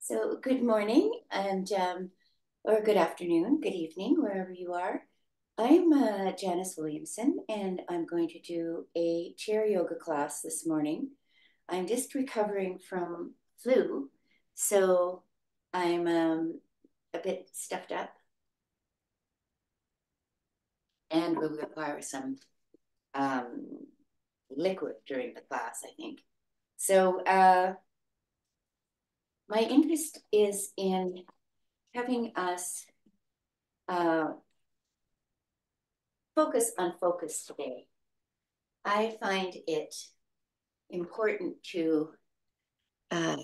So good morning and or good afternoon, good evening, wherever you are. I'm Janice Williamson, and I'm going to do a chair yoga class this morning. I'm just recovering from flu, so I'm a bit stuffed up and will require some um, liquid during the class, I think. So my interest is in having us uh, focus on focus today. I find it important to uh,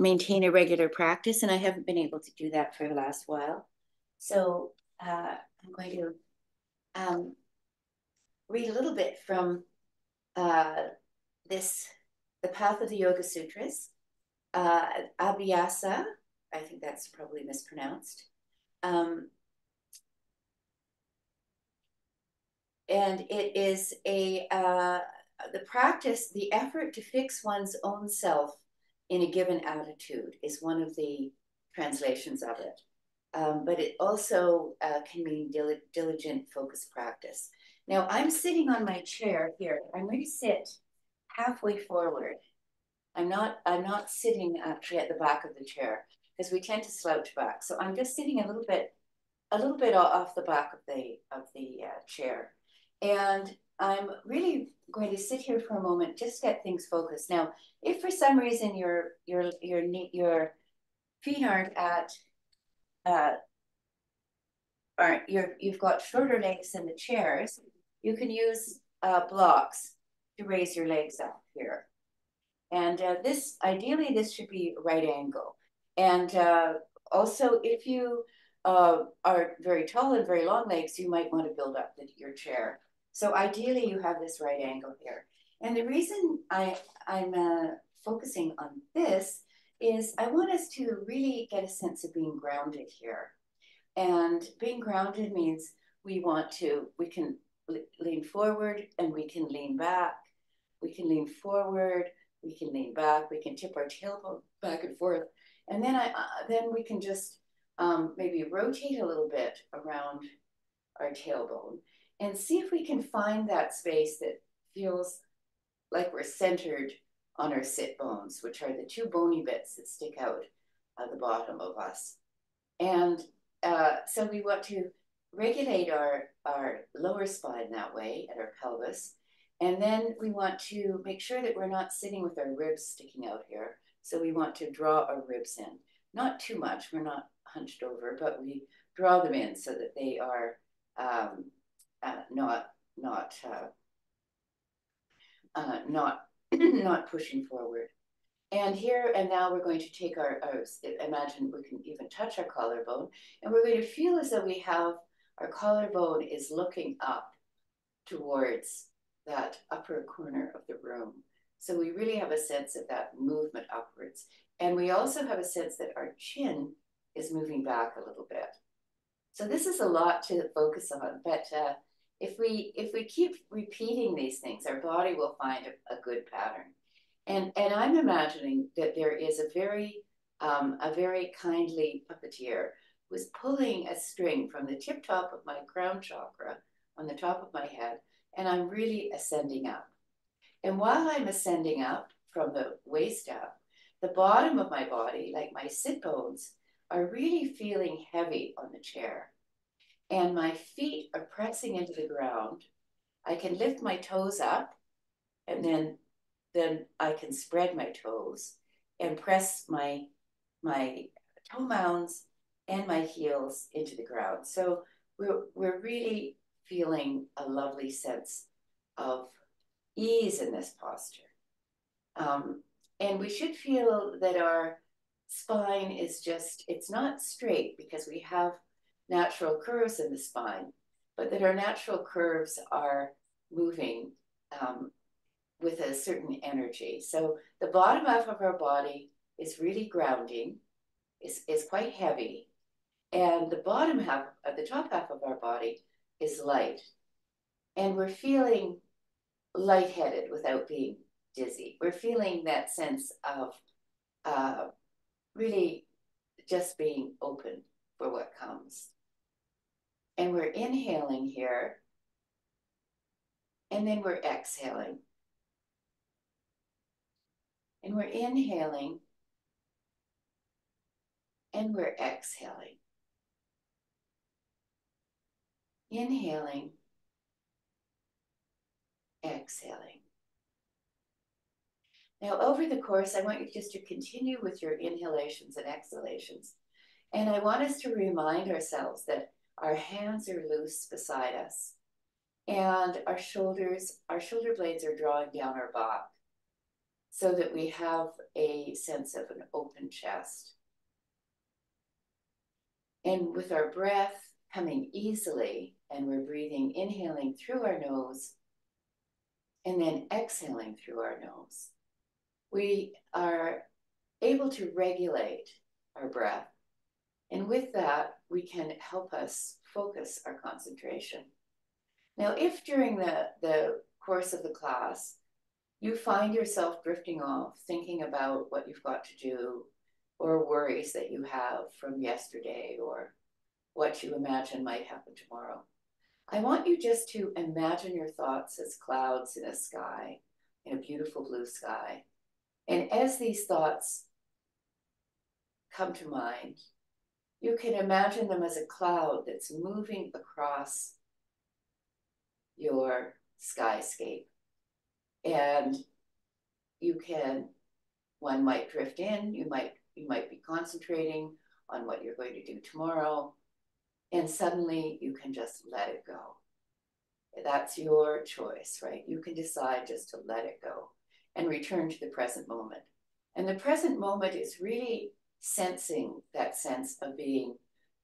maintain a regular practice, and I haven't been able to do that for the last while. So I'm going to read a little bit from uh, this, the Path of the Yoga Sutras, Abhyasa. I think that's probably mispronounced. Um, and it is the practice, the effort to fix one's own self in a given attitude is one of the translations of it. But it also can mean diligent focused practice. Now I'm sitting on my chair here. I'm going to sit halfway forward. I'm not sitting actually at the back of the chair because we tend to slouch back. So I'm just sitting a little bit off the back of the chair. And I'm really going to sit here for a moment, just get things focused. Now, if for some reason your feet aren't at uh, you've got shorter legs than the chairs, you can use blocks to raise your legs up here. And this ideally this should be right angle. And also, if you are very tall and very long legs, you might want to build up your chair. So ideally, you have this right angle here. And the reason I'm focusing on this is I want us to really get a sense of being grounded here. And being grounded means we can lean forward and we can lean back. We can lean forward, we can lean back, we can tip our tailbone back and forth. And then we can just maybe rotate a little bit around our tailbone and see if we can find that space that feels like we're centered on our sit bones, which are the two bony bits that stick out at the bottom of us. And so we want to regulate our lower spine that way at our pelvis. And then we want to make sure that we're not sitting with our ribs sticking out here. So we want to draw our ribs in. Not too much, we're not hunched over, but we draw them in so that they are not not pushing forward. And here and now we're going to take imagine we can even touch our collarbone, and we're going to feel as though we have our collarbone is looking up towards that upper corner of the room. So we really have a sense of that movement upwards. And we also have a sense that our chin is moving back a little bit. So this is a lot to focus on, but if we keep repeating these things, our body will find a good pattern. And I'm imagining that there is a very kindly puppeteer who's pulling a string from the tip top of my crown chakra on the top of my head, and I'm really ascending up. And while I'm ascending up from the waist up, the bottom of my body, like my sit bones, are really feeling heavy on the chair. And my feet are pressing into the ground. I can lift my toes up, and then I can spread my toes and press my toe mounds and my heels into the ground. So we're really feeling a lovely sense of ease in this posture. And we should feel that our spine is it's not straight because we have natural curves in the spine, but that our natural curves are moving with a certain energy. So the bottom half of our body is really grounding, is quite heavy. And the bottom half, the top half of our body is light. And we're feeling lightheaded without being dizzy. We're feeling that sense of really just being open for what comes. And we're inhaling here, and then we're exhaling. And we're inhaling, and we're exhaling. Inhaling, exhaling. Now, over the course, I want you just to continue with your inhalations and exhalations. And I want us to remind ourselves that our hands are loose beside us, and our shoulder blades are drawing down our back so that we have a sense of an open chest. And with our breath coming easily, and we're breathing, inhaling through our nose, and then exhaling through our nose, we are able to regulate our breath. And with that, we can help us focus our concentration. Now, if during the course of the class, you find yourself drifting off, thinking about what you've got to do, or worries that you have from yesterday, or what you imagine might happen tomorrow, I want you just to imagine your thoughts as clouds in a sky, in a beautiful blue sky. And as these thoughts come to mind, you can imagine them as a cloud that's moving across your skyscape. And one might drift in, you might be concentrating on what you're going to do tomorrow, and suddenly you can just let it go. That's your choice, right? You can decide just to let it go and return to the present moment. And the present moment is really sensing that sense of being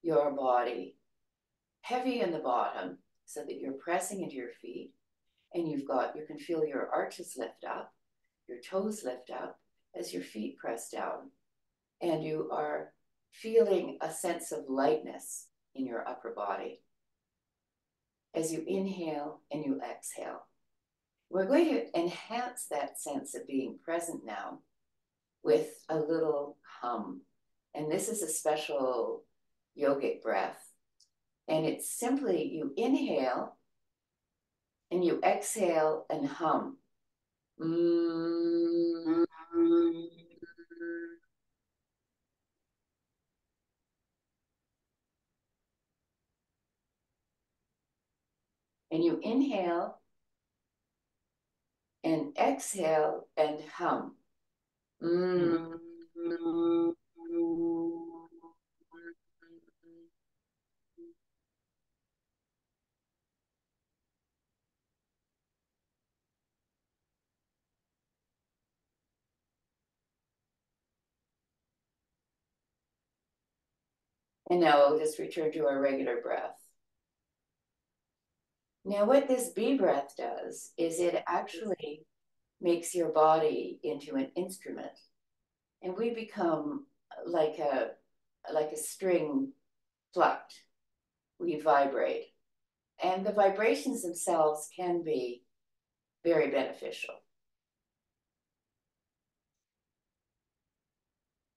your body heavy in the bottom so that you're pressing into your feet, and you can feel your arches lift up, your toes lift up as your feet press down, and you are feeling a sense of lightness in your upper body as you inhale and you exhale. We're going to enhance that sense of being present now with a little hum. And this is a special yogic breath. And it's simply you inhale and you exhale and hum. And you inhale and exhale and hum. And now we'll just return to our regular breath. Now, what this bee breath does is it actually makes your body into an instrument, and we become like a string plucked. We vibrate, and the vibrations themselves can be very beneficial.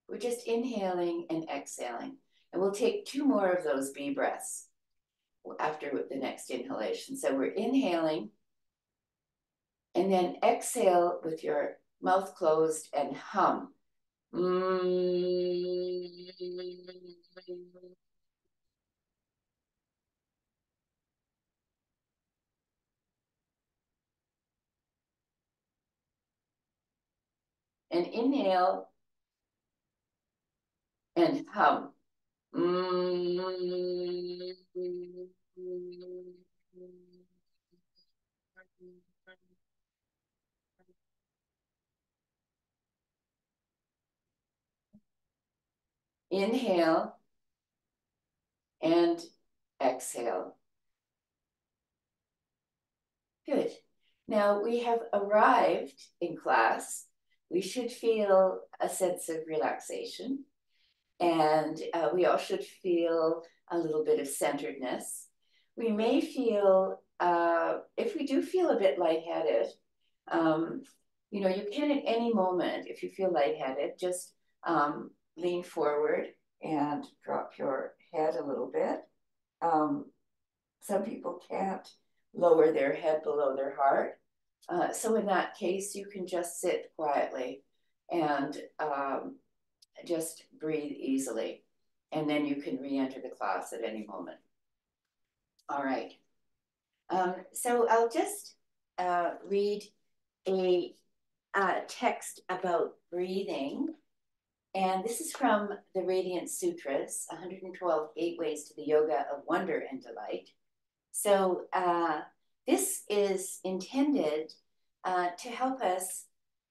We're just inhaling and exhaling, and we'll take 2 more of those bee breaths after the next inhalation. So we're inhaling, and then exhale with your mouth closed and hum. And inhale and hum. Inhale and exhale. Good. Now we have arrived in class. We should feel a sense of relaxation, and we all should feel a little bit of centeredness. We may feel, if we do feel a bit lightheaded, you can at any moment, if you feel lightheaded, just lean forward and drop your head a little bit. Some people can't lower their head below their heart. So in that case, you can just sit quietly and just breathe easily. And then you can re-enter the class at any moment. All right. So I'll just read a text about breathing. And this is from the Radiant Sutras, 112 Gateways to the Yoga of Wonder and Delight. So this is intended to help us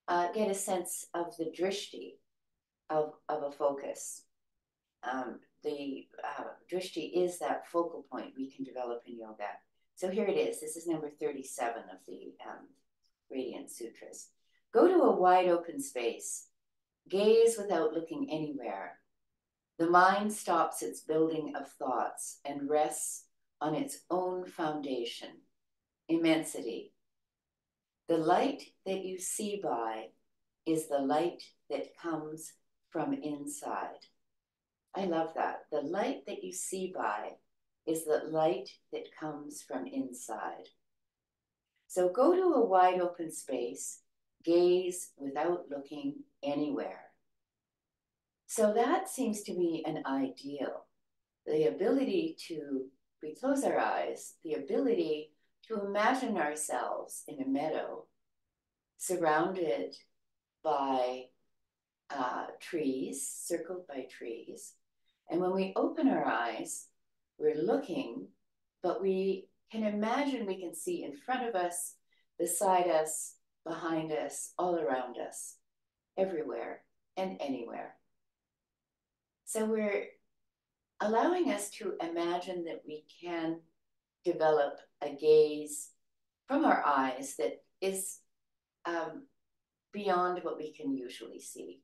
get a sense of the drishti of a focus. The drishti is that focal point we can develop in yoga. So here it is. This is number 37 of the Radiant Sutras. Go to a wide open space. Gaze without looking anywhere. The mind stops its building of thoughts and rests on its own foundation, immensity. The light that you see by is the light that comes from inside. I love that. The light that you see by is the light that comes from inside. So go to a wide open space, gaze without looking anywhere. So that seems to be an ideal. The ability to, we close our eyes, the ability to imagine ourselves in a meadow surrounded by trees, circled by trees. And when we open our eyes, we're looking, but we can imagine we can see in front of us, beside us, behind us, all around us, everywhere and anywhere. So we're allowing us to imagine that we can develop a gaze from our eyes that is beyond what we can usually see.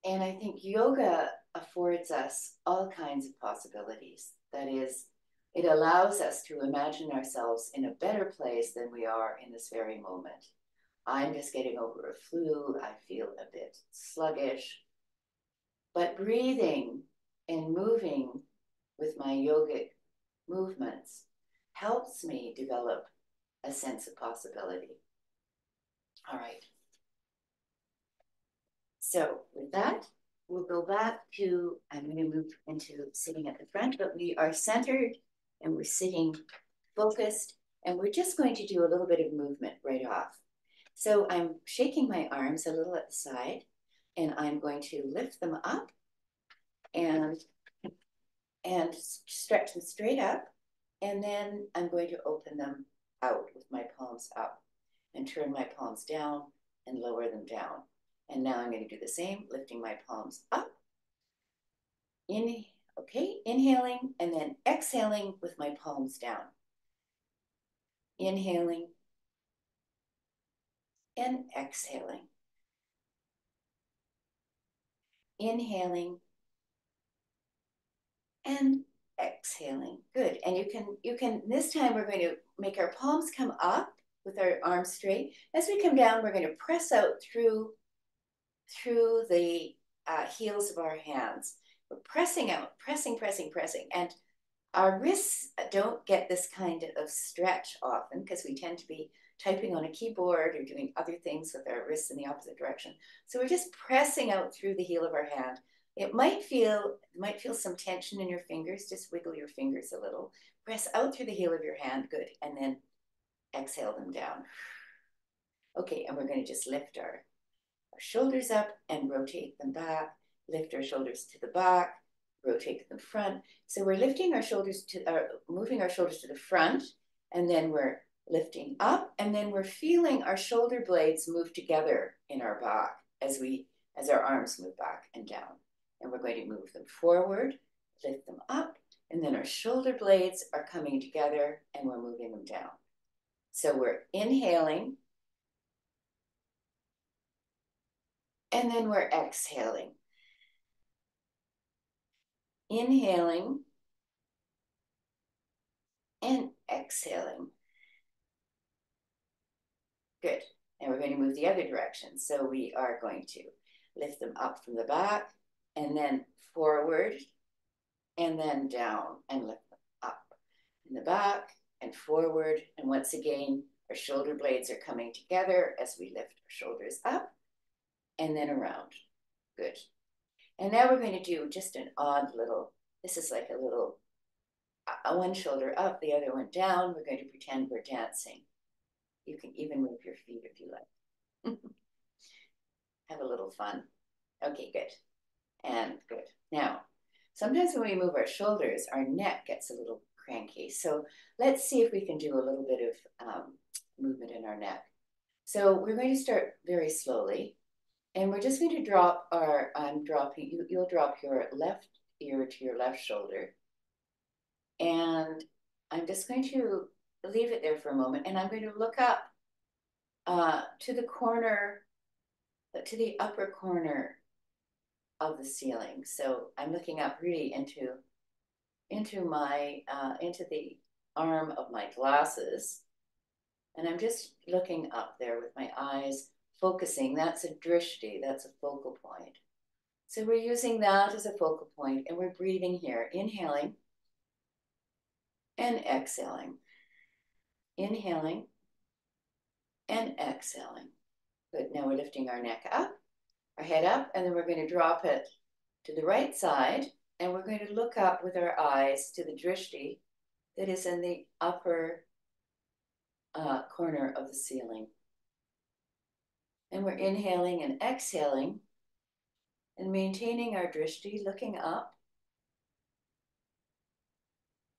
And I think yoga affords us all kinds of possibilities. That is, it allows us to imagine ourselves in a better place than we are in this very moment. I'm just getting over a flu. I feel a bit sluggish. But breathing and moving with my yogic movements helps me develop a sense of possibility. All right. So with that, we'll go back to, I'm going to move into sitting at the front, but we are centered and we're sitting focused, and we're just going to do a little bit of movement right off. So I'm shaking my arms a little at the side, and I'm going to lift them up and stretch them straight up. And then I'm going to open them out with my palms up and turn my palms down and lower them down. And now I'm going to do the same, lifting my palms up. Inhaling and then exhaling with my palms down. Inhaling and exhaling. Inhaling and exhaling. Good. And you can, this time we're going to make our palms come up with our arms straight. As we come down, we're going to press out through the heels of our hands. We're pressing out, pressing. And our wrists don't get this kind of stretch often because we tend to be typing on a keyboard or doing other things with our wrists in the opposite direction. So we're just pressing out through the heel of our hand. It might feel some tension in your fingers. Just wiggle your fingers a little. Press out through the heel of your hand. Good. And then exhale them down. Okay, and we're going to just lift our shoulders up and rotate them back. Lift our shoulders to the back, rotate them front. So we're lifting our shoulders moving our shoulders to the front, and then we're lifting up, and then we're feeling our shoulder blades move together in our back as our arms move back and down. And we're going to move them forward, lift them up, and then our shoulder blades are coming together and we're moving them down. So we're inhaling, and then we're exhaling. Inhaling and exhaling. Good. And we're going to move the other direction. So we are going to lift them up from the back and then forward and then down and lift them up in the back and forward. And once again, our shoulder blades are coming together as we lift our shoulders up and then around. Good. And now we're going to do just an odd little, this is like a little, one shoulder up, the other one down. We're going to pretend we're dancing. You can even move your feet if you like. Have a little fun. Okay, good. And good. Now, sometimes when we move our shoulders, our neck gets a little cranky. So let's see if we can do a little bit of movement in our neck. So we're going to start very slowly. And we're just going to drop our, you'll drop your left ear to your left shoulder. And I'm just going to leave it there for a moment. And I'm going to look up to the corner, to the upper corner of the ceiling. So I'm looking up really into the arm of my glasses. And I'm just looking up there with my eyes, focusing. That's a drishti, that's a focal point. So we're using that as a focal point, and we're breathing here, inhaling and exhaling. Inhaling and exhaling. Good, now we're lifting our neck up, our head up, and then we're going to drop it to the right side, and we're going to look up with our eyes to the drishti that is in the upper corner of the ceiling. And we're inhaling and exhaling and maintaining our drishti, looking up,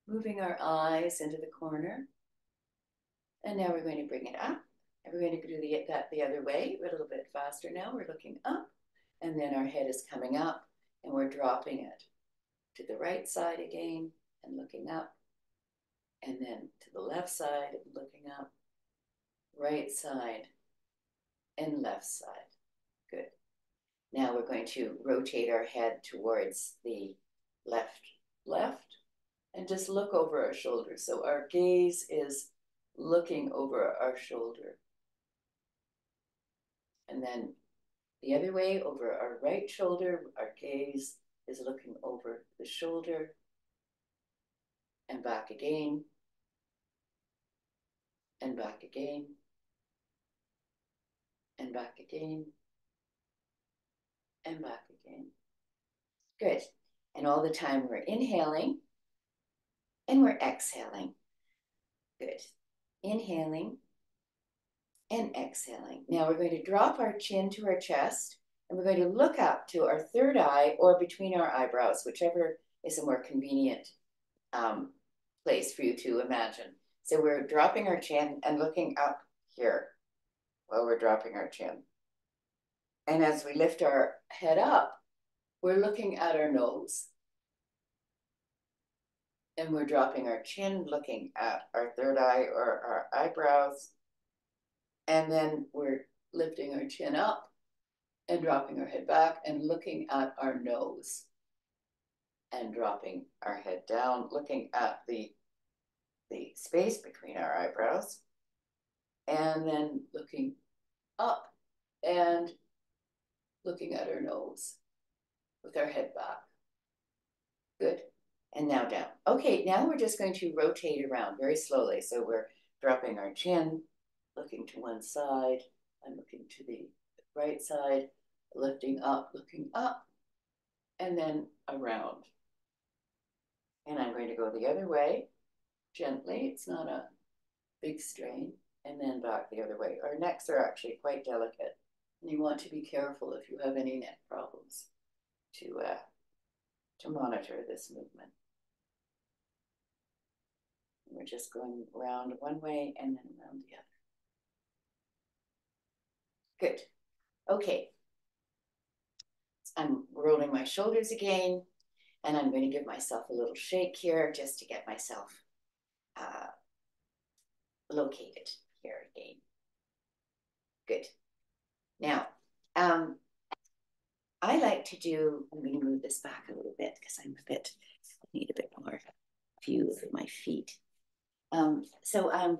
moving our eyes into the corner. And now we're going to bring it up. And we're going to do that the other way, a little bit faster now. We're looking up, and then our head is coming up, and we're dropping it to the right side again and looking up, and then to the left side and looking up, right side and left side. Good. Now we're going to rotate our head towards the left, and just look over our shoulder. So our gaze is looking over our shoulder. And then the other way, over our right shoulder, our gaze is looking over the shoulder and back again, and back again, and back again, and back again. Good. And all the time we're inhaling and we're exhaling. Good. Inhaling and exhaling. Now we're going to drop our chin to our chest, and we're going to look up to our third eye or between our eyebrows, whichever is a more convenient place for you to imagine. So we're dropping our chin and looking up here while we're dropping our chin. And as we lift our head up, we're looking at our nose. And we're dropping our chin, looking at our third eye or our eyebrows. And then we're lifting our chin up and dropping our head back and looking at our nose. And dropping our head down, looking at the space between our eyebrows. And then looking up and looking at our nose with our head back. Good. And now down. Okay, now we're just going to rotate around very slowly. So we're dropping our chin, looking to one side, and looking to the right side, lifting up, looking up, and then around. And I'm going to go the other way, gently. It's not a big strain. And then back the other way. Our necks are actually quite delicate. And you want to be careful if you have any neck problems to monitor this movement. And we're just going around one way and then around the other. Good. Okay. I'm rolling my shoulders again, and I'm going to give myself a little shake here just to get myself located here again. Good. Now, I like to do, I'm going to move this back a little bit because I need a bit more view of my feet. So I'm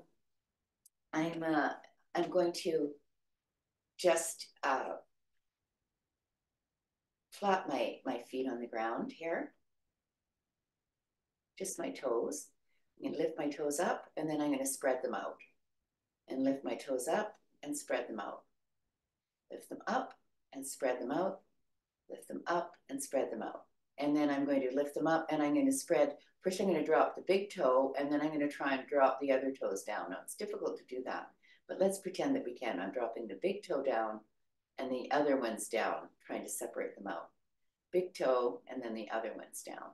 going to just flat my feet on the ground here, just my toes. I'm going to lift my toes up, and then I'm going to spread them out. And lift my toes up and spread them out. Lift them up and spread them out. Lift them up and spread them out. And then I'm going to lift them up and I'm going to spread. First, I'm going to drop the big toe, and then I'm going to try and drop the other toes down. Now, it's difficult to do that, but let's pretend that we can. I'm dropping the big toe down and the other one's down, trying to separate them out. Big toe, and then the other one's down.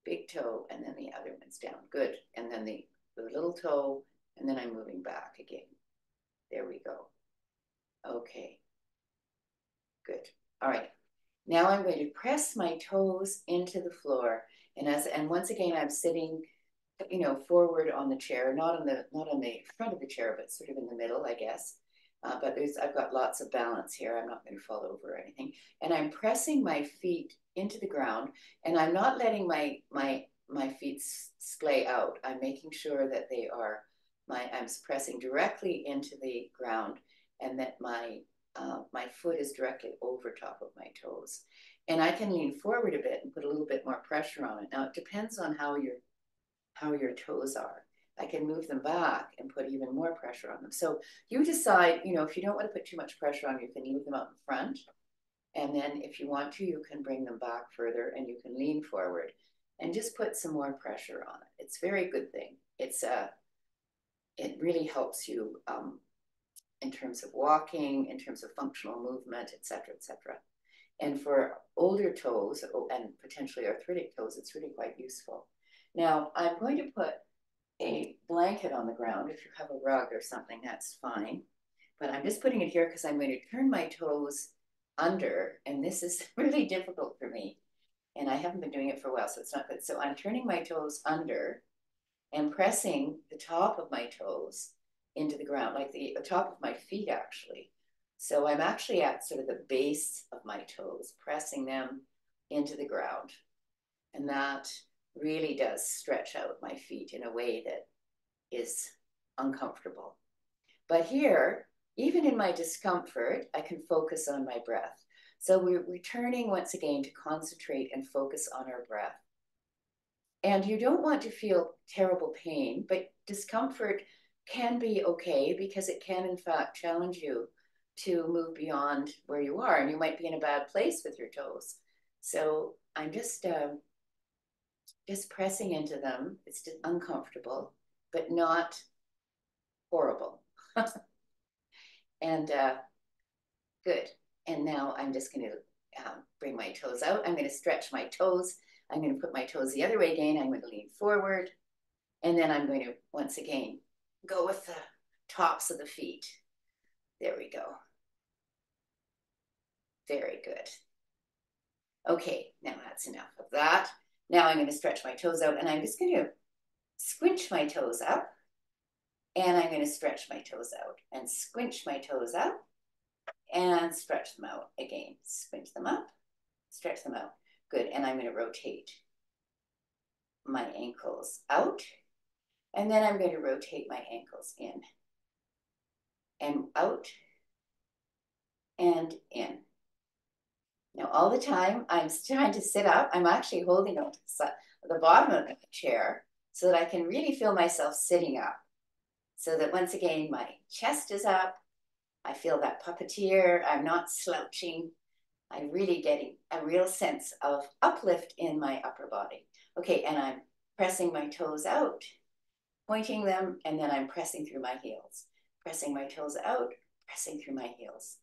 Big toe, and then the other one's down. Good. And then the little toe, and then I'm moving back again. There we go. Okay. Good. All right. Now I'm going to press my toes into the floor. And once again, I'm sitting, forward on the chair, not on the front of the chair, but sort of in the middle, I guess. But I've got lots of balance here. I'm not going to fall over or anything. And I'm pressing my feet into the ground, and I'm not letting my feet splay out. I'm making sure that they are I'm pressing directly into the ground, and that my foot is directly over top of my toes. And I can lean forward a bit and put a little bit more pressure on it. Now, it depends on how your toes are. I can move them back and put even more pressure on them. So you decide, if you don't want to put too much pressure on, you can leave them out in front. And then if you want to, you can bring them back further, and you can lean forward and just put some more pressure on it. It's a very good thing. It really helps you in terms of walking, in terms of functional movement, et cetera, et cetera. And for older toes and potentially arthritic toes, it's really quite useful. Now, I'm going to put a blanket on the ground. If you have a rug or something, that's fine. But I'm just putting it here because I'm going to turn my toes under, and this is really difficult for me. And I haven't been doing it for a while, so it's not good. So I'm turning my toes under and pressing the top of my toes into the ground, like the top of my feet, actually. So I'm actually at sort of the base of my toes, pressing them into the ground. And that really does stretch out my feet in a way that is uncomfortable. But here, even in my discomfort, I can focus on my breath. So we're returning once again to concentrate and focus on our breath. And you don't want to feel terrible pain, but discomfort can be okay, because it can in fact challenge you to move beyond where you are, and you might be in a bad place with your toes. So I'm just pressing into them. It's just uncomfortable, but not horrible. And good. And now I'm just going to bring my toes out. I'm going to stretch my toes. I'm going to put my toes the other way again. I'm going to lean forward. And then I'm going to, once again, go with the tops of the feet. There we go. Very good. Okay, now that's enough of that. Now I'm going to stretch my toes out, and I'm just going to squinch my toes up, and I'm going to stretch my toes out and squinch my toes up and stretch them out again. Squinch them up, stretch them out. Good, and I'm going to rotate my ankles out, and then I'm going to rotate my ankles in and out and in. Now, all the time I'm trying to sit up, I'm actually holding on to the bottom of the chair so that I can really feel myself sitting up. So that once again, my chest is up. I feel that puppeteer. I'm not slouching. I'm really getting a real sense of uplift in my upper body. Okay, and I'm pressing my toes out, pointing them, and then I'm pressing through my heels. Pressing my toes out, pressing through my heels.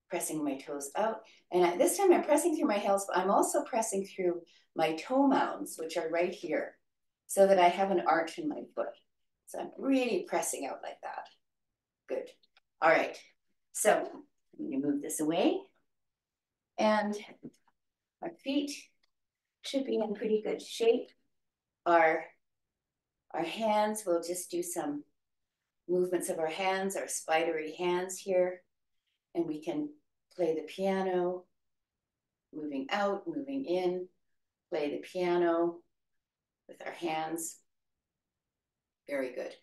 Pressing my toes out. And this time I'm pressing through my heels, but I'm also pressing through my toe mounds, which are right here, so that I have an arch in my foot. So I'm really pressing out like that. Good. All right. So I'm going to move this away. And our feet should be in pretty good shape. Our hands, we'll just do some movements of our hands, our spidery hands here. And we can play the piano, moving out, moving in, play the piano with our hands. Very good.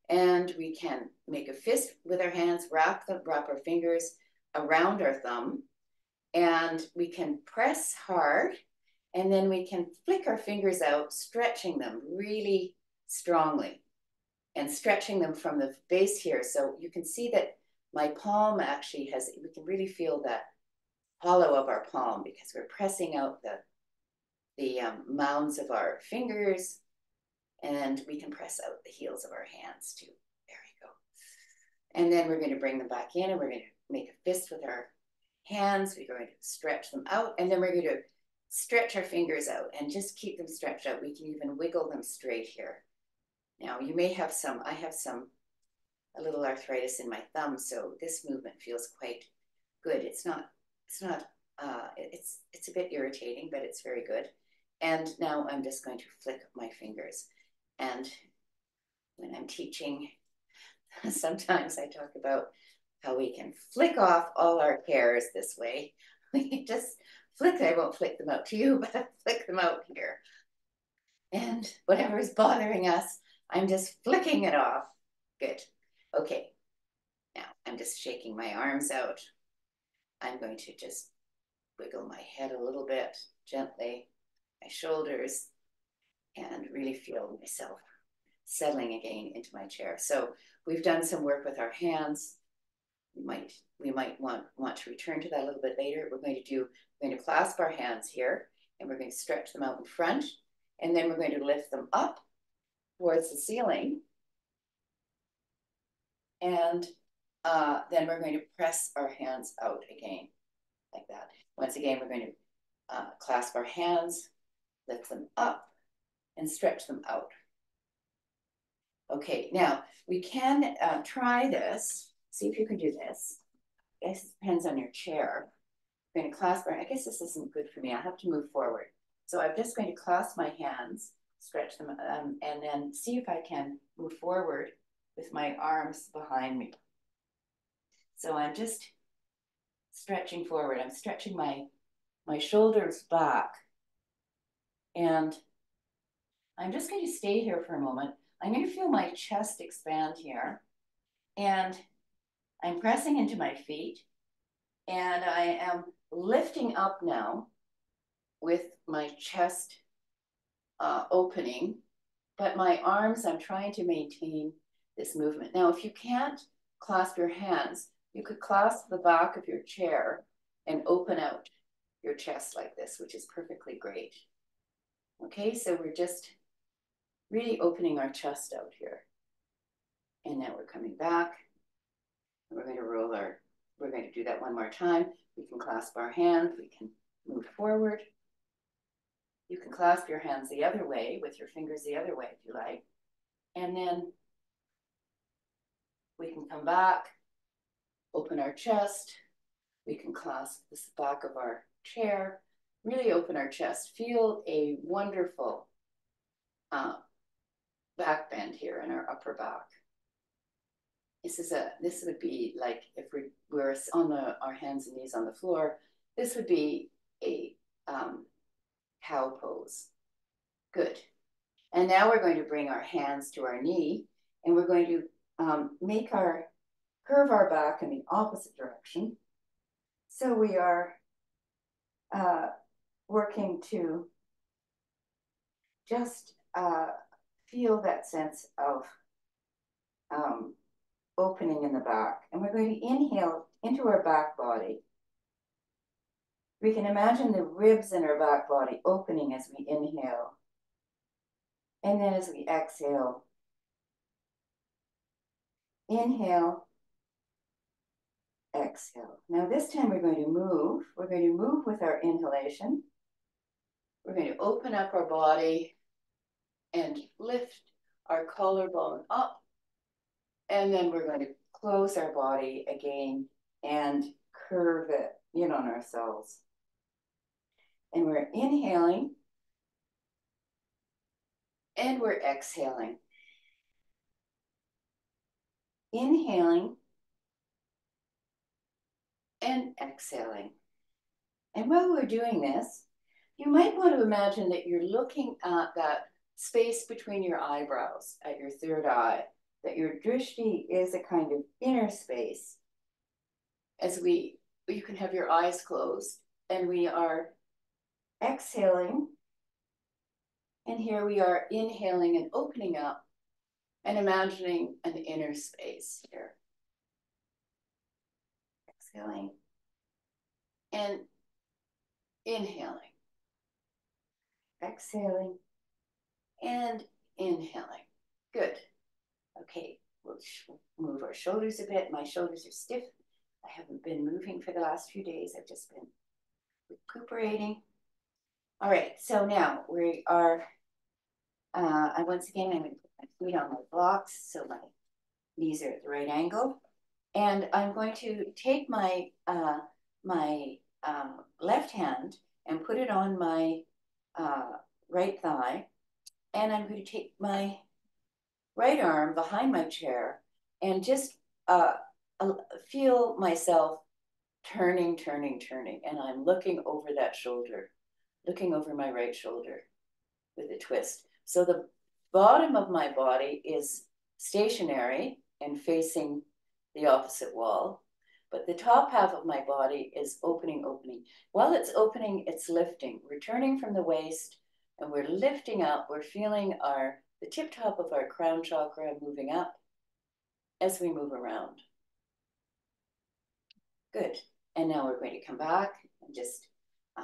And we can make a fist with our hands, wrap our fingers around our thumb, and we can press hard, and then we can flick our fingers out, stretching them really strongly and stretching them from the base here. So you can see that my palm actually has, we can really feel that hollow of our palm because we're pressing out the mounds of our fingers, and we can press out the heels of our hands too. There we go. And then we're going to bring them back in, and we're going to make a fist with our hands. We're going to stretch them out, and then we're going to stretch our fingers out and just keep them stretched out. We can even wiggle them straight here. Now you may have some, I have a little arthritis in my thumb, so this movement feels quite good. It's a bit irritating, but it's very good. And now I'm just going to flick my fingers. And when I'm teaching, sometimes I talk about how we can flick off all our cares this way. We can just flick, I won't flick them out to you, but I'll flick them out here. And whatever is bothering us, I'm just flicking it off. Good. Okay. Now I'm just shaking my arms out. I'm going to just wiggle my head a little bit gently, my shoulders, and really feel myself settling again into my chair. So we've done some work with our hands. We might want to return to that a little bit later. We're going to clasp our hands here, and we're going to stretch them out in front, and then we're going to lift them up towards the ceiling. And then we're going to press our hands out again, like that. Once again, we're going to clasp our hands, lift them up, and stretch them out. Okay, now we can try this. See if you can do this. I guess it depends on your chair. I'm going to clasp our, I guess this isn't good for me. I have to move forward. So I'm just going to clasp my hands, stretch them, and then see if I can move forward with my arms behind me. So I'm just stretching forward. I'm stretching my shoulders back. And I'm just going to stay here for a moment. I'm going to feel my chest expand here. And I'm pressing into my feet. And I am lifting up now with my chest opening. But my arms, I'm trying to maintain this movement. Now, if you can't clasp your hands, you could clasp the back of your chair and open out your chest like this, which is perfectly great. Okay, so we're just really opening our chest out here. And now we're coming back. We're going to do that one more time. We can clasp our hands, we can move forward. You can clasp your hands the other way with your fingers the other way if you like. And then we can come back, open our chest. We can clasp the back of our chair, really open our chest. Feel a wonderful back bend here in our upper back. This would be like if we were on our hands and knees on the floor, this would be a cow pose. Good. And now we're going to bring our hands to our knee, and we're going to curve our back in the opposite direction. So we are working to just feel that sense of opening in the back. And we're going to inhale into our back body. We can imagine the ribs in our back body opening as we inhale. And then as we exhale, inhale, exhale. Now this time we're going to move. We're going to move with our inhalation. We're going to open up our body and lift our collarbone up. And then we're going to close our body again and curve it in on ourselves. And we're inhaling and we're exhaling. Inhaling and exhaling. And while we're doing this, you might want to imagine that you're looking at that space between your eyebrows, at your third eye, that your drishti is a kind of inner space. As we you can have your eyes closed, and we are exhaling. And here we are inhaling and opening up and imagining an inner space here. Exhaling and inhaling. Exhaling and inhaling. Good. Okay, we'll move our shoulders a bit. My shoulders are stiff. I haven't been moving for the last few days. I've just been recuperating. All right, so now we are, once again, I'm going to put my feet on my blocks so my knees are at the right angle. And I'm going to take my, left hand and put it on my right thigh. And I'm going to take my right arm behind my chair and just feel myself turning. And I'm looking over that shoulder, looking over my right shoulder with a twist. So the bottom of my body is stationary and facing the opposite wall, but the top half of my body is opening. While it's opening, it's lifting. We're turning from the waist and we're lifting up. We're feeling the tip top of our crown chakra moving up as we move around. Good. And now we're going to come back and just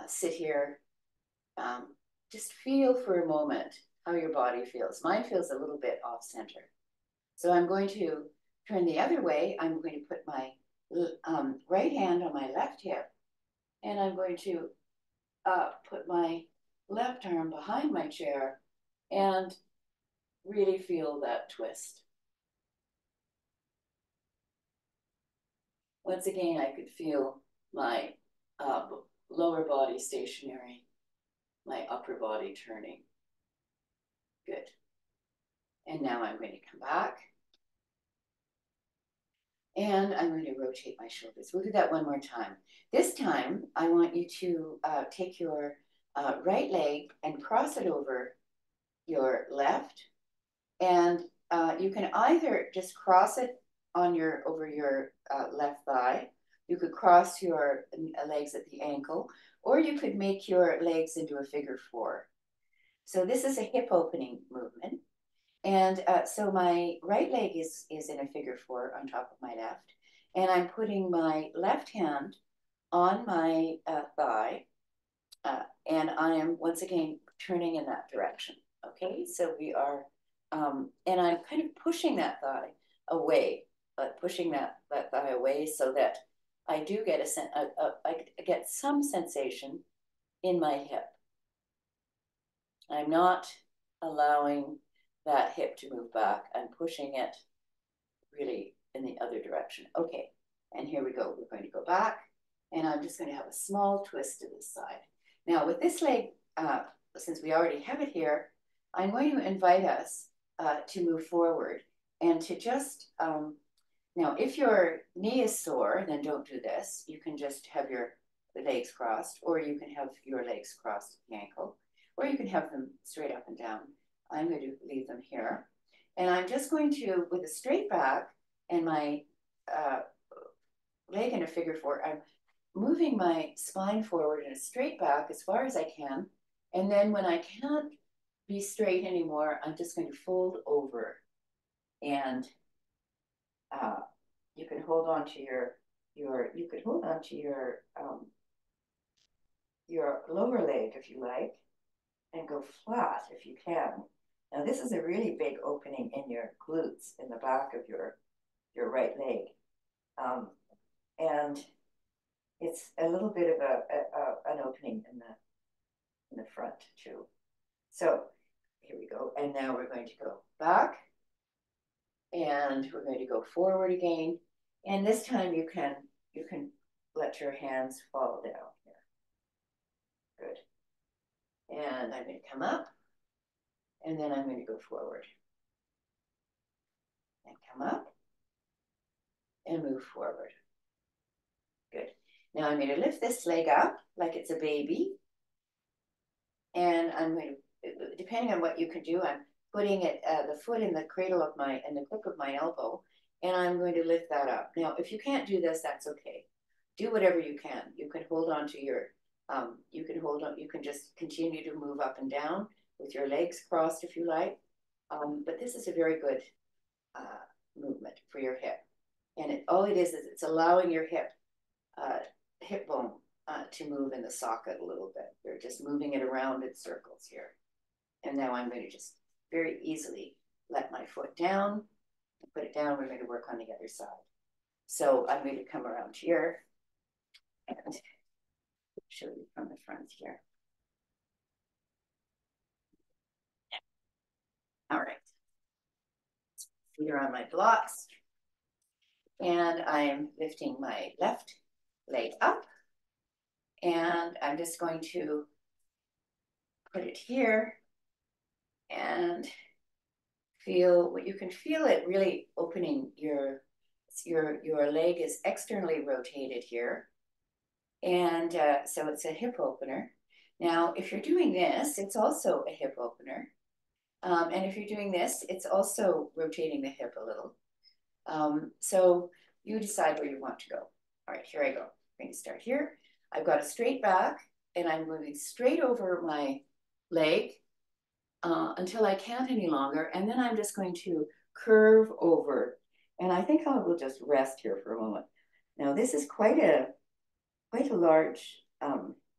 sit here. Just feel for a moment how your body feels. Mine feels a little bit off center. So I'm going to turn the other way. I'm going to put my right hand on my left hip, and I'm going to put my left arm behind my chair and really feel that twist. Once again, I could feel my lower body stationary, my upper body turning. Good. And now I'm going to come back. And I'm going to rotate my shoulders. We'll do that one more time. This time, I want you to take your right leg and cross it over your left. And you can either just cross it on over your left thigh. You could cross your legs at the ankle, or you could make your legs into a figure four. So this is a hip opening movement. And so my right leg is in a figure four on top of my left. And I'm putting my left hand on my thigh. And I am, once again, turning in that direction. Okay, so we are, and I'm kind of pushing that thigh away, pushing that thigh away so that I do get I get some sensation in my hip. I'm not allowing that hip to move back. I'm pushing it really in the other direction. Okay, and here we go. We're going to go back, and I'm just going to have a small twist to this side. Now with this leg, since we already have it here, I'm going to invite us to move forward and to just, now if your knee is sore, then don't do this. You can just have your legs crossed, or you can have your legs crossed at the ankle, or you can have them straight up and down. I'm going to leave them here. And I'm just going to, with a straight back and my leg in a figure four, I'm moving my spine forward in a straight back as far as I can. And then when I can't be straight anymore, I'm just going to fold over. And you can hold on to you could hold on to your lower leg if you like, and go flat if you can. Now this is a really big opening in your glutes in the back of your right leg. And it's a little bit of an opening in the front too. So here we go. And now we're going to go back, and we're going to go forward again. And this time you can let your hands fall down here. Good. And I'm going to come up, and then I'm going to go forward. And come up, and move forward. Good. Now I'm going to lift this leg up like it's a baby. And I'm going to, depending on what you can do, I'm putting it, the foot in the cradle of in the crook of my elbow, and I'm going to lift that up. Now, if you can't do this, that's okay. do whatever you can. You can hold on to your, you can hold on, you can just continue to move up and down with your legs crossed if you like. But this is a very good movement for your hip. And all it is it's allowing your hip bone to move in the socket a little bit. You're just moving it around in circles here. And now I'm going to just very easily let my foot down, put it down. We're going to work on the other side. So I'm going to come around here and show you from the front here. All right. Feet are on my blocks. And I'm lifting my left leg up. And I'm just going to put it here and feel what you can feel it really opening your leg is externally rotated here. And so it's a hip opener. Now, if you're doing this, it's also a hip opener. And if you're doing this, it's also rotating the hip a little. So you decide where you want to go. All right, here I go. I'm going to start here. I've got a straight back and I'm moving straight over my leg until I can't any longer. And then I'm just going to curve over. And I think I will just rest here for a moment. Now, this is quite a large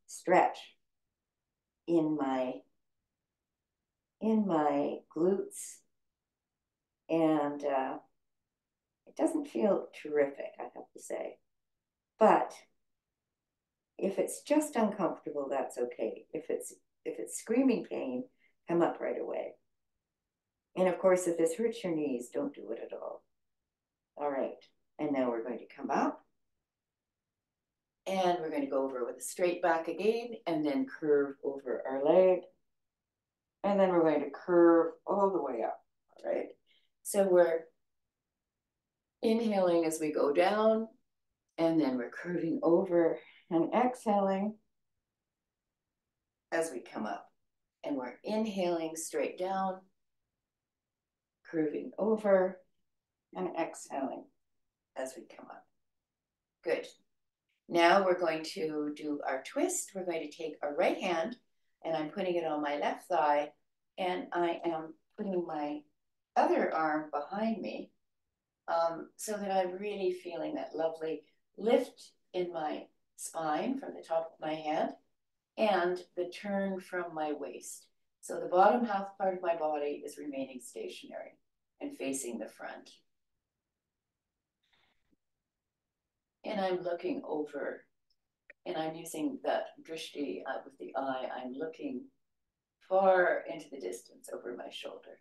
stretch in my glutes. And it doesn't feel terrific, I have to say. But if it's just uncomfortable, that's okay. If it's screaming pain, come up right away. And of course, if this hurts your knees, don't do it at all. All right, and now we're going to come up. And we're going to go over with a straight back again, and then curve over our leg. And then we're going to curve all the way up, all right? So we're inhaling as we go down, and then we're curving over and exhaling as we come up. And we're inhaling straight down, curving over, and exhaling as we come up. Good. Now we're going to do our twist. We're going to take our right hand, and I'm putting it on my left thigh, and I am putting my other arm behind me so that I'm really feeling that lovely lift in my spine from the top of my head and the turn from my waist. So the bottom half part of my body is remaining stationary and facing the front. And I'm looking over, and I'm using that drishti with the eye. I'm looking far into the distance over my shoulder.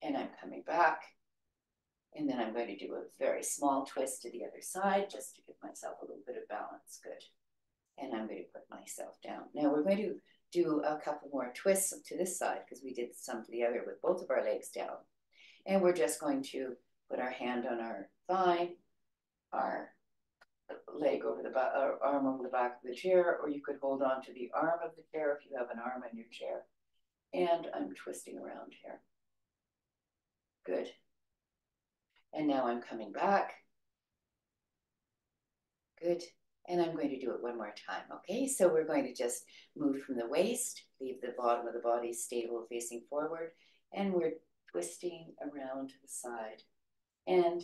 And I'm coming back. And then I'm going to do a very small twist to the other side just to give myself a little bit of balance. Good. And I'm going to put myself down. Now we're going to do a couple more twists to this side because we did some to the other with both of our legs down. And we're just going to put our hand on our thigh, our leg over the back, or arm over the back of the chair, or you could hold on to the arm of the chair if you have an arm in your chair. And I'm twisting around here. Good. And now I'm coming back. Good. And I'm going to do it one more time. Okay, so we're going to just move from the waist, leave the bottom of the body stable facing forward, and we're twisting around to the side. And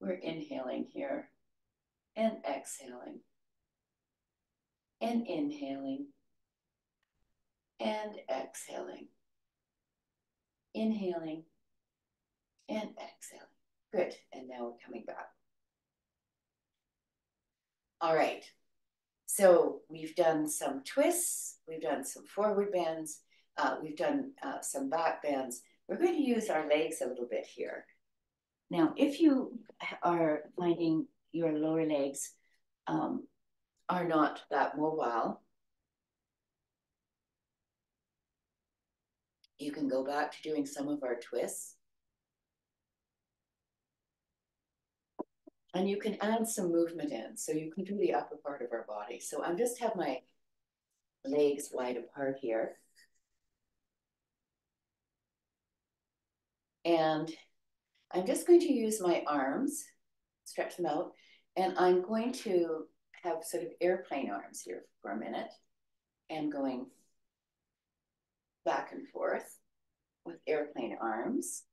we're inhaling here and exhaling and inhaling and exhaling, inhaling and exhaling. Good. And now we're coming back. All right. So we've done some twists, we've done some forward bends, we've done some back bends. We're going to use our legs a little bit here. Now, if you are finding your lower legs are not that mobile, you can go back to doing some of our twists. And you can add some movement in. So you can do the upper part of our body. So I just have my legs wide apart here. And I'm just going to use my arms, stretch them out, And I'm going to have sort of airplane arms here for a minute and going back and forth with airplane arms.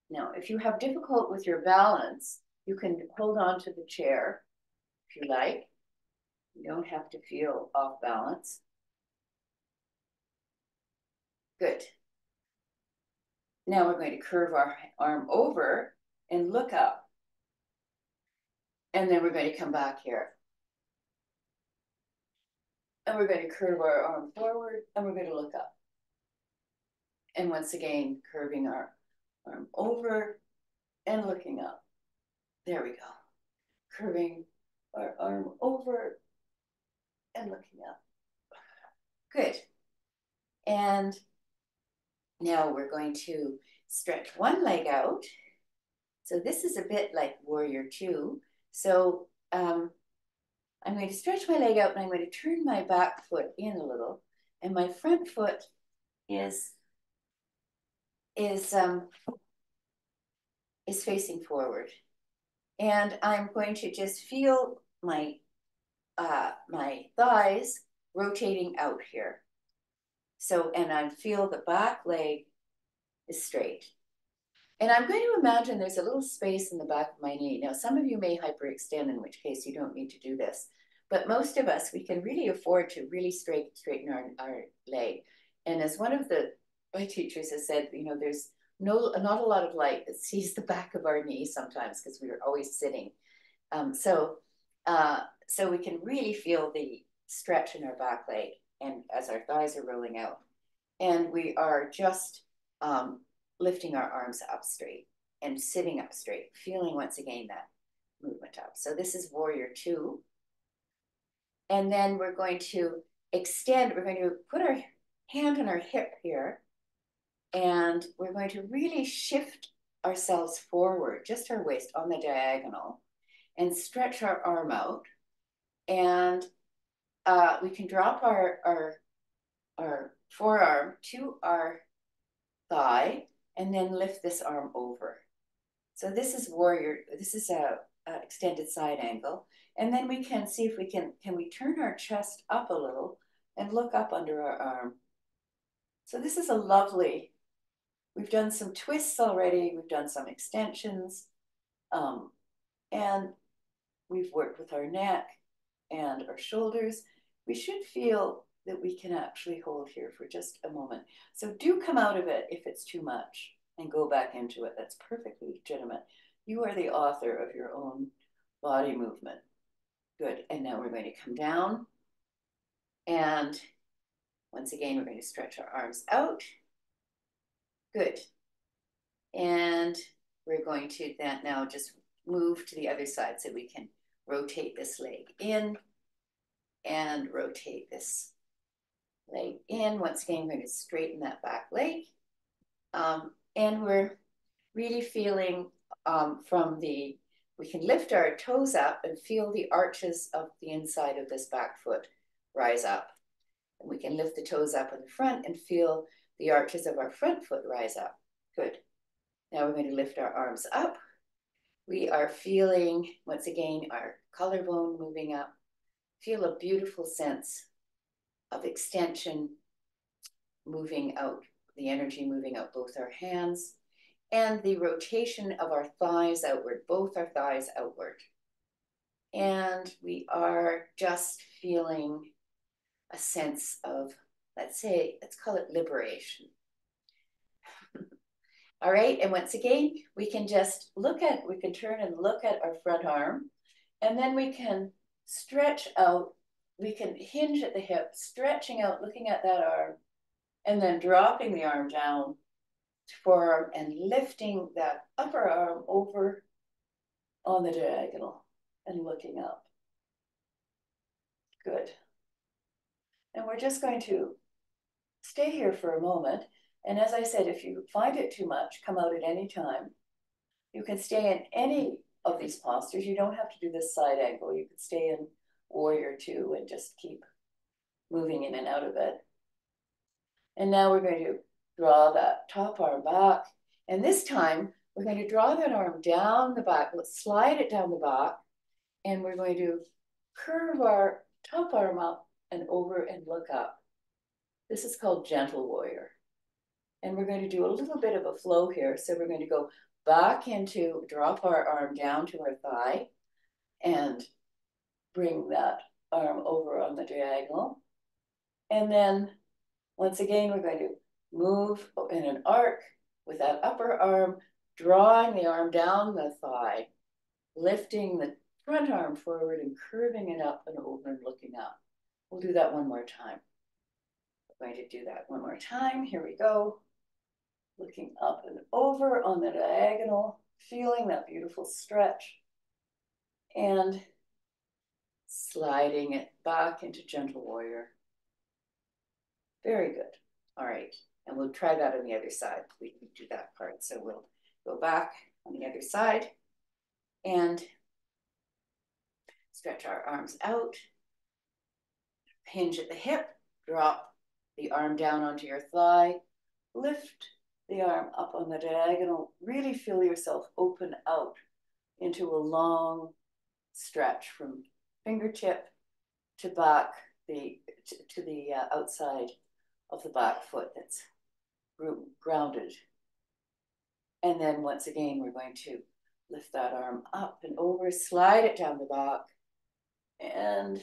Now, if you have difficult with your balance, you can hold on to the chair if you like. You don't have to feel off balance. Good. Now we're going to curve our arm over and look up. And then we're going to come back here. And we're going to curve our arm forward and we're going to look up. And once again, curving our arm over and looking up. There we go. Curving our arm over and looking up. Good. And now we're going to stretch one leg out. So this is a bit like Warrior Two. So I'm going to stretch my leg out and I'm going to turn my back foot in a little. And my front foot is facing forward. And I'm going to just feel my thighs rotating out here. So, and I feel the back leg is straight. And I'm going to imagine there's a little space in the back of my knee. Now, some of you may hyperextend, in which case you don't need to do this. But most of us, we can really afford to really straighten our leg. And as one of my teachers has said, you know, there's not a lot of light that sees the back of our knee sometimes because we are always sitting. So we can really feel the stretch in our back leg and as our thighs are rolling out. And we are just lifting our arms up straight and sitting up straight, feeling once again that movement up. So this is Warrior Two. And then we're going to extend, we're going to put our hand on our hip here, and we're going to really shift ourselves forward, just our waist on the diagonal, and stretch our arm out. And we can drop our forearm to our thigh and then lift this arm over. So this is Warrior, this is a extended side angle. And then we can see if we can we turn our chest up a little and look up under our arm. So this is a lovely, we've done some twists already, we've done some extensions, and we've worked with our neck and our shoulders. We should feel that we can actually hold here for just a moment. So do come out of it if it's too much and go back into it. That's perfectly legitimate. You are the author of your own body movement. Good. And now we're going to come down. And once again, we're going to stretch our arms out. Good. And we're going to then now just move to the other side so we can rotate this leg in and rotate this leg in. Once again, we're going to straighten that back leg. And we're really feeling we can lift our toes up and feel the arches of the inside of this back foot rise up. And we can lift the toes up in the front and feel the arches of our front foot rise up. Good. Now we're going to lift our arms up. We are feeling, once again, our collarbone moving up. Feel a beautiful sense of extension moving out, the energy moving out both our hands, and the rotation of our thighs outward, both our thighs outward. And we are just feeling a sense of, let's call it liberation. All right, and once again, we can turn and look at our front arm, and then we can stretch out, we can hinge at the hip, stretching out, looking at that arm, and then dropping the arm down to forearm and lifting that upper arm over on the diagonal and looking up. Good. And we're just going to stay here for a moment. And as I said, if you find it too much, come out at any time. You can stay in any of these postures. You don't have to do this side angle. You could stay in Warrior Two and just keep moving in and out of it. And now we're going to draw that top arm back. And this time, we're going to draw that arm down the back. Let's slide it down the back. And we're going to curve our top arm up and over and look up. This is called gentle warrior. And we're going to do a little bit of a flow here. So we're going to go back into, drop our arm down to our thigh and bring that arm over on the diagonal. And then once again, we're going to move in an arc with that upper arm, drawing the arm down the thigh, lifting the front arm forward and curving it up and over and looking up. We'll do that one more time. We're going to do that one more time. Here we go. Looking up and over on the diagonal, feeling that beautiful stretch, and sliding it back into gentle warrior. Very good. All right. And we'll try that on the other side. We can do that part. So we'll go back on the other side and stretch our arms out. Hinge at the hip. Drop the arm down onto your thigh. Lift the arm up on the diagonal. Really feel yourself open out into a long stretch from fingertip to back to the outside of the back foot that's grounded. And then once again, we're going to lift that arm up and over, slide it down the back, and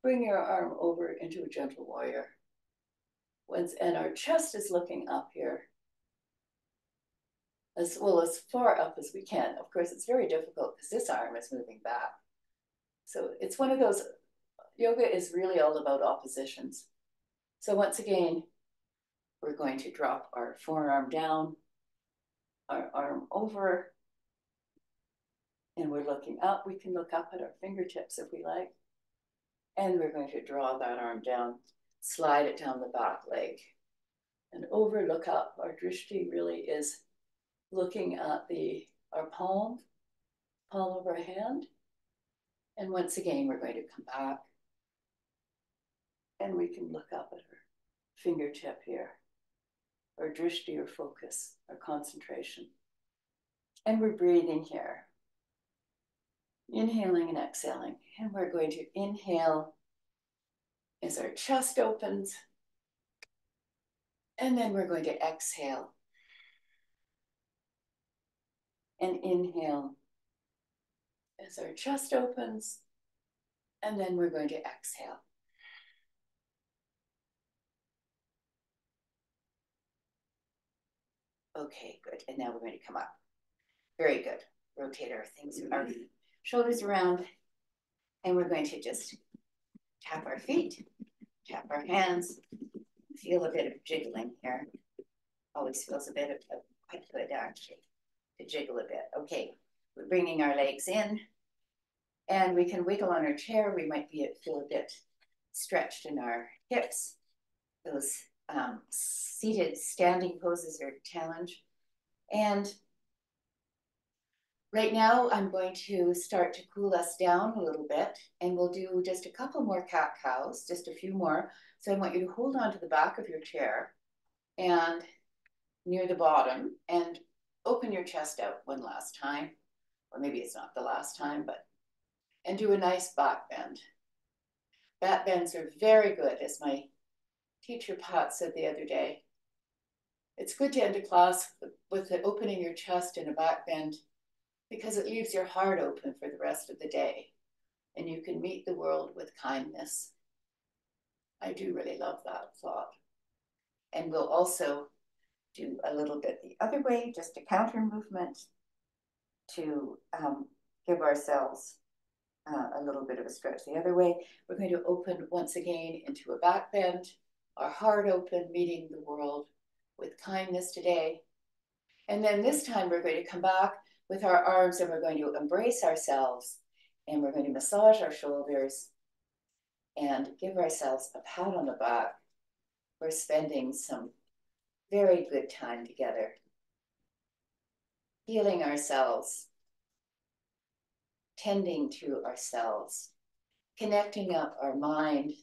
bring your arm over into a gentle warrior. And our chest is looking up here, as well as far up as we can. Of course, it's very difficult because this arm is moving back. So it's one of those, yoga is really all about oppositions. So once again, we're going to drop our forearm down, our arm over, and we're looking up. We can look up at our fingertips if we like. And we're going to draw that arm down, slide it down the back leg, and over, look up. Our drishti really is looking at our palm of our hand. And once again, we're going to come back and we can look up at our fingertip here, our drishti, or focus, our concentration. And we're breathing here, inhaling and exhaling. And we're going to inhale as our chest opens. And then we're going to exhale and inhale as our chest opens. And then we're going to exhale. Okay, good. And now we're going to come up. Very good. Rotate our shoulders around. And we're going to just tap our feet, tap our hands, feel a bit of jiggling here. Always feels a bit of quite good, actually, to jiggle a bit. Okay, we're bringing our legs in, and we can wiggle on our chair. We might feel a bit stretched in our hips. Those seated standing poses are a challenge. And right now, I'm going to start to cool us down a little bit, and we'll do just a couple more cat-cows, just a few more. So I want you to hold on to the back of your chair and near the bottom, and open your chest out one last time, or maybe it's not the last time, and do a nice back bend. Back bends are very good, as my teacher Pat said the other day. It's good to end a class with opening your chest in a back bend, because it leaves your heart open for the rest of the day, and you can meet the world with kindness. I do really love that thought. And we'll also do a little bit the other way, just a counter movement to give ourselves a little bit of a stretch the other way. We're going to open once again into a back bend, our heart open, meeting the world with kindness today. And then this time we're going to come back with our arms, and we're going to embrace ourselves, and we're going to massage our shoulders and give ourselves a pat on the back. We're spending some very good time together, healing ourselves, tending to ourselves, connecting up our mind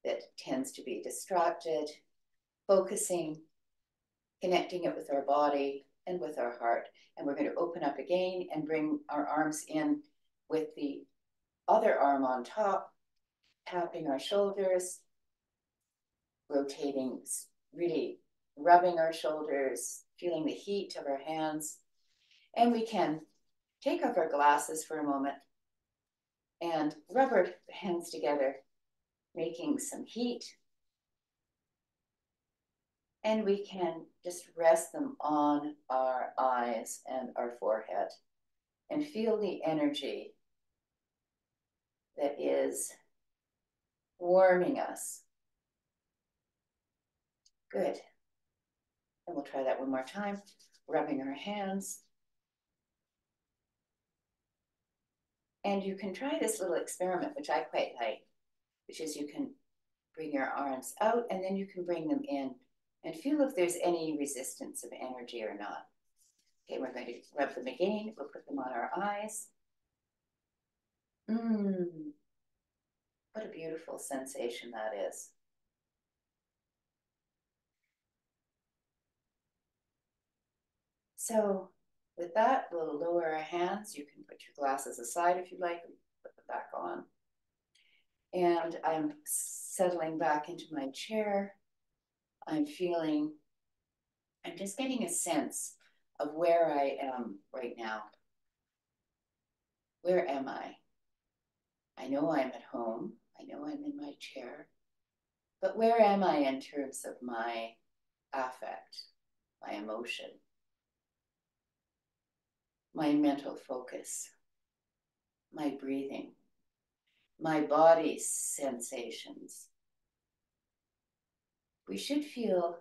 that tends to be distracted, focusing, connecting it with our body and with our heart. And we're going to open up again and bring our arms in with the other arm on top, tapping our shoulders, rotating, really rubbing our shoulders, feeling the heat of our hands. And we can take off our glasses for a moment and rub our hands together, making some heat. And we can just rest them on our eyes and our forehead and feel the energy that is warming us. Good. And we'll try that one more time, rubbing our hands. And you can try this little experiment, which I quite like, which is you can bring your arms out and then you can bring them in and feel if there's any resistance of energy or not. Okay, we're going to rub them again. We'll put them on our eyes. What a beautiful sensation that is. So with that, we'll lower our hands. You can put your glasses aside if you like, and put them back on. And I'm settling back into my chair. I'm just getting a sense of where I am right now. Where am I? I know I'm at home. I know I'm in my chair. But where am I in terms of my affect, my emotion, my mental focus, my breathing, my body's sensations? We should feel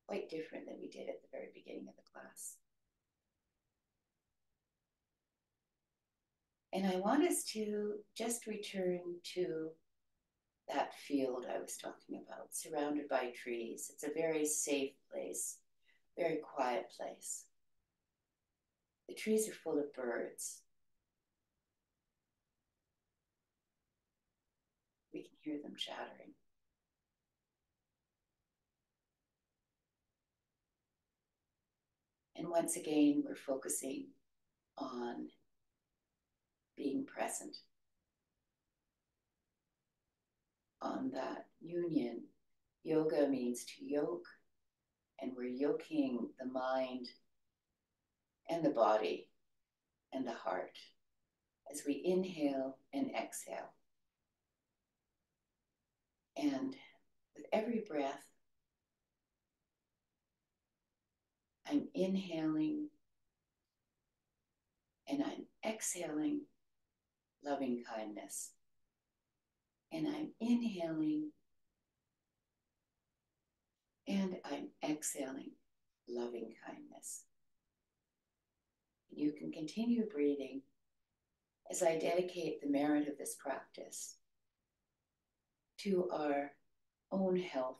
quite different than we did at the very beginning of the class. And I want us to just return to that field I was talking about, surrounded by trees. It's a very safe place, very quiet place. The trees are full of birds. We can hear them chattering. And once again, we're focusing on being present, on that union. Yoga means to yoke, and we're yoking the mind and the body and the heart as we inhale and exhale. And with every breath, I'm inhaling and I'm exhaling loving kindness. And I'm inhaling and I'm exhaling loving kindness. You can continue breathing as I dedicate the merit of this practice to our own health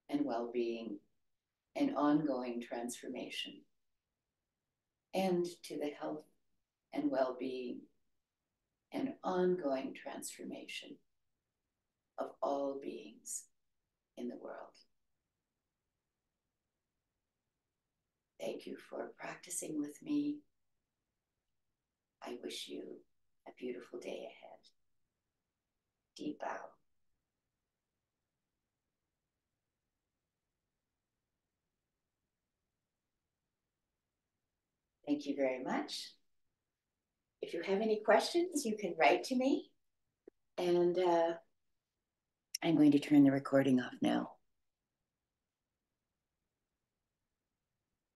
and well-being and ongoing transformation, and to the health and well-being and ongoing transformation of all beings in the world. Thank you for practicing with me. I wish you a beautiful day ahead. Deep bow. Thank you very much. If you have any questions, you can write to me. And I'm going to turn the recording off now.